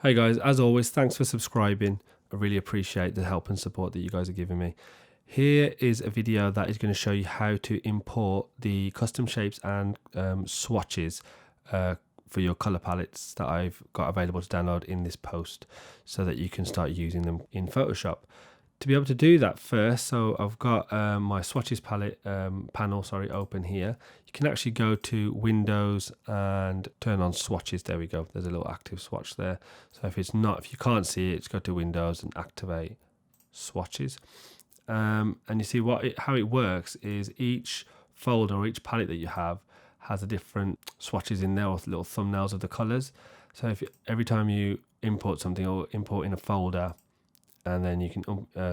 Hey guys, as always, thanks for subscribing. I really appreciate the help and support that you guys are giving me. Here is a video that is going to show you how to import the custom shapes and swatches for your color palettes that I've got available to download in this post so that you can start using them in Photoshop. To be able to do that first, so I've got my swatches palette panel open here. You can actually go to Windows and turn on swatches. There we go. There's a little active swatch there. So if you can't see it, just go to Windows and activate swatches. And you see how it works is each folder or each palette that you have has a different swatches in there, or little thumbnails of the colors. So every time you import something or import in a folder, and then you can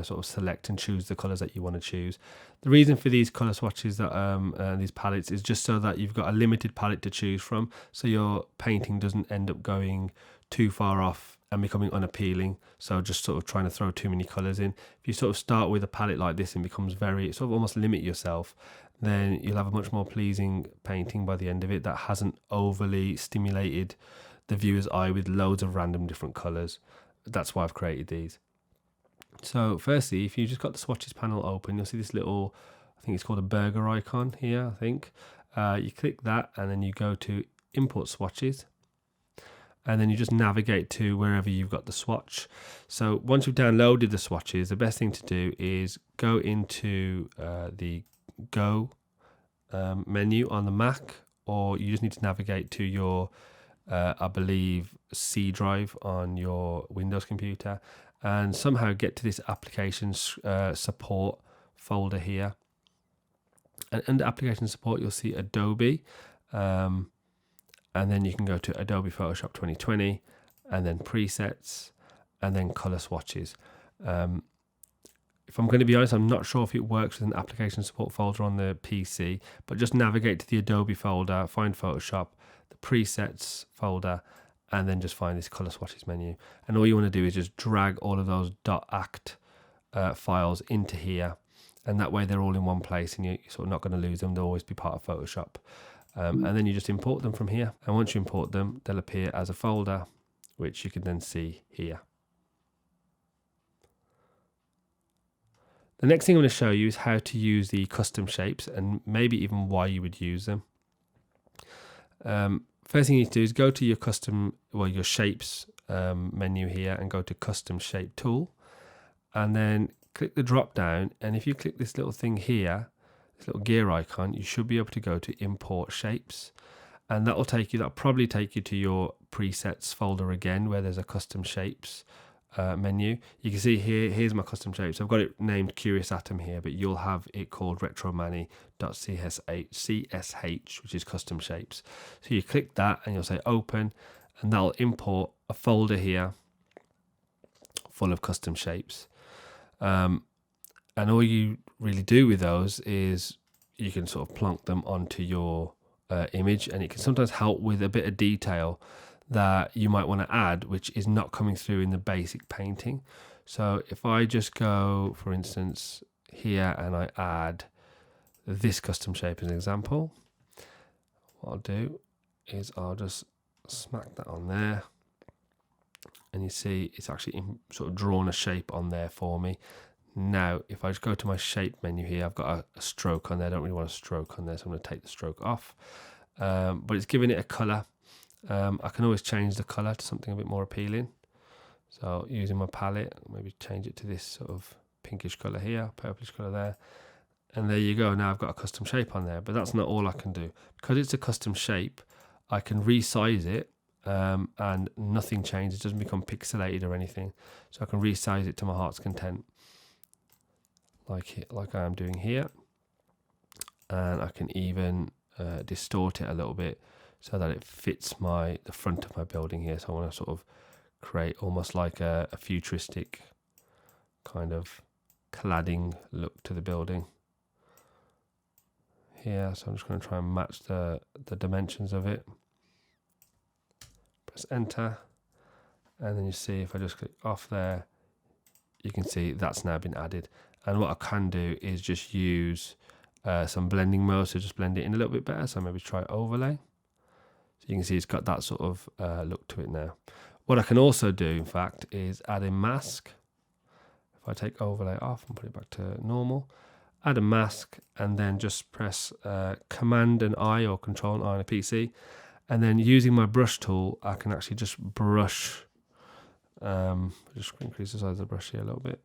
sort of select and choose the colors that you want to choose. The reason for these color swatches that these palettes is just so that you've got a limited palette to choose from, so your painting doesn't end up going too far off and becoming unappealing. So just sort of trying to throw too many colors in. If you sort of start with a palette like this and becomes sort of almost limit yourself, then you'll have a much more pleasing painting by the end of it that hasn't overly stimulated the viewer's eye with loads of random different colors. That's why I've created these. So firstly, if you just got the swatches panel open, you'll see this little, I think it's called a burger icon here, I think. You click that and then you go to import swatches, and then you just navigate to wherever you've got the swatch. So once you've downloaded the swatches, the best thing to do is go into the Go menu on the Mac, or you just need to navigate to your, I believe, C drive on your Windows computer, and somehow get to this applications support folder here. And under application support, you'll see Adobe, and then you can go to Adobe Photoshop 2020, and then presets, and then color swatches. If I'm going to be honest, I'm not sure if it works with an application support folder on the PC, but just navigate to the Adobe folder, find Photoshop, the presets folder, and then just find this color swatches menu. And all you want to do is just drag all of those .act files into here, and that way they're all in one place and you're sort of not going to lose them. They'll always be part of Photoshop. And then you just import them from here, and once you import them, they'll appear as a folder, which you can then see here. The next thing I'm going to show you is how to use the custom shapes, and maybe even why you would use them. First thing you need to do is go to your shapes menu here and go to custom shape tool, and then click the drop down, and if you click this little thing here, this little gear icon, you should be able to go to import shapes, and that'll probably take you to your presets folder again, where there's a custom shapes menu. You can see here's my custom shapes. I've got it named Curious Atom here, but you'll have it called retromani.csh, which is custom shapes. So you click that and you'll say open, and that'll import a folder here full of custom shapes. And all you really do with those is you can sort of plonk them onto your image, and it can sometimes help with a bit of detail that you might want to add, which is not coming through in the basic painting. So if I just go, for instance, here and I add this custom shape as an example, what I'll do is I'll just smack that on there, and you see it's actually sort of drawn a shape on there for me. Now, if I just go to my shape menu here, I've got a stroke on there. I don't really want a stroke on there, so I'm going to take the stroke off. But it's giving it a color. I can always change the color to something a bit more appealing. So using my palette, maybe change it to this sort of pinkish color here, purplish color there. And there you go. Now I've got a custom shape on there, but that's not all I can do. Because it's a custom shape, I can resize it, and nothing changes. It doesn't become pixelated or anything. So I can resize it to my heart's content, like I am doing here. And I can even distort it a little bit so that it fits the front of my building here. So I want to sort of create almost like a futuristic kind of cladding look to the building here. So I'm just going to try and match the dimensions of it. Press enter, and then you see if I just click off there, you can see that's now been added. And what I can do is just use some blending mode, so just blend it in a little bit better. So maybe try overlay. So you can see it's got that sort of look to it now. What I can also do, in fact, is add a mask. If I take overlay off and put it back to normal, add a mask, and then just press Command and I or Control and I on a PC. And then using my brush tool, I can actually just brush, just increase the size of the brush here a little bit.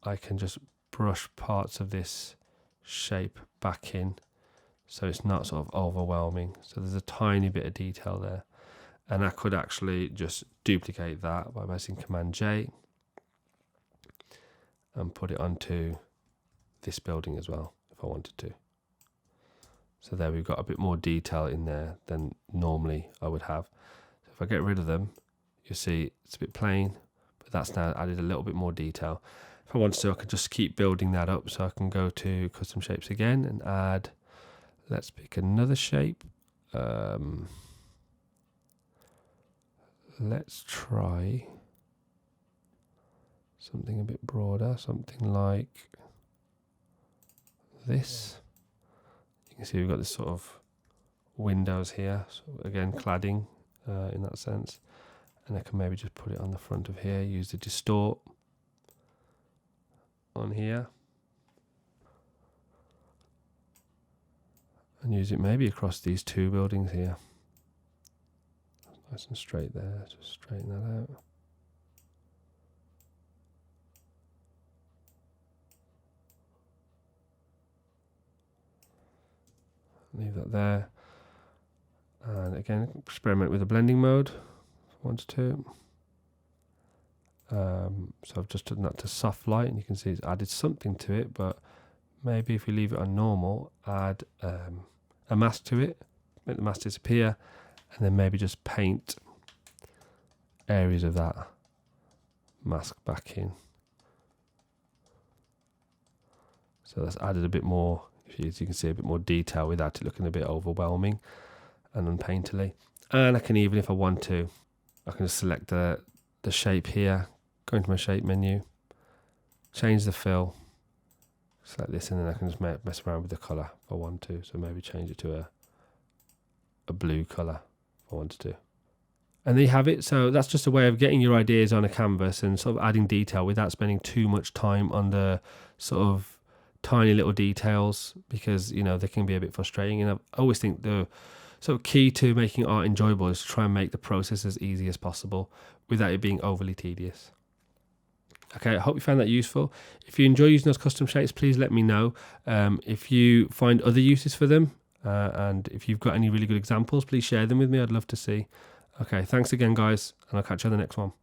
I can just brush parts of this shape back in so it's not sort of overwhelming. So there's a tiny bit of detail there. And I could actually just duplicate that by pressing Command J and put it onto this building as well if I wanted to. So there we've got a bit more detail in there than normally I would have. So if I get rid of them, you'll see it's a bit plain, but that's now added a little bit more detail. If I wanted to, I could just keep building that up. So I can go to custom shapes again and add, let's pick another shape. Let's try something a bit broader, something like this. You can see we've got this sort of windows here. So again, cladding in that sense. And I can maybe just put it on the front of here, use the distort on here. And use it maybe across these two buildings here. Nice and straight there, just straighten that out. Leave that there. And again, experiment with the blending mode if I wanted to. So I've just done that to soft light, and you can see it's added something to it, but maybe if we leave it on normal, add a mask to it, make the mask disappear, and then maybe just paint areas of that mask back in. So that's added a bit more, as you can see, a bit more detail without it looking a bit overwhelming and unpainterly. And I can even, if I want to, I can just select the shape here, go into my shape menu, change the fill, select this, and then I can just mess around with the colour if I want to. So maybe change it to a blue colour if I wanted to. And there you have it. So that's just a way of getting your ideas on a canvas and sort of adding detail without spending too much time on the sort of tiny little details, because, you know, they can be a bit frustrating. And I always think the sort of key to making art enjoyable is to try and make the process as easy as possible without it being overly tedious. Okay, I hope you found that useful. If you enjoy using those custom shapes, please let me know. If you find other uses for them, and if you've got any really good examples, please share them with me. I'd love to see. Okay, thanks again, guys, and I'll catch you on the next one.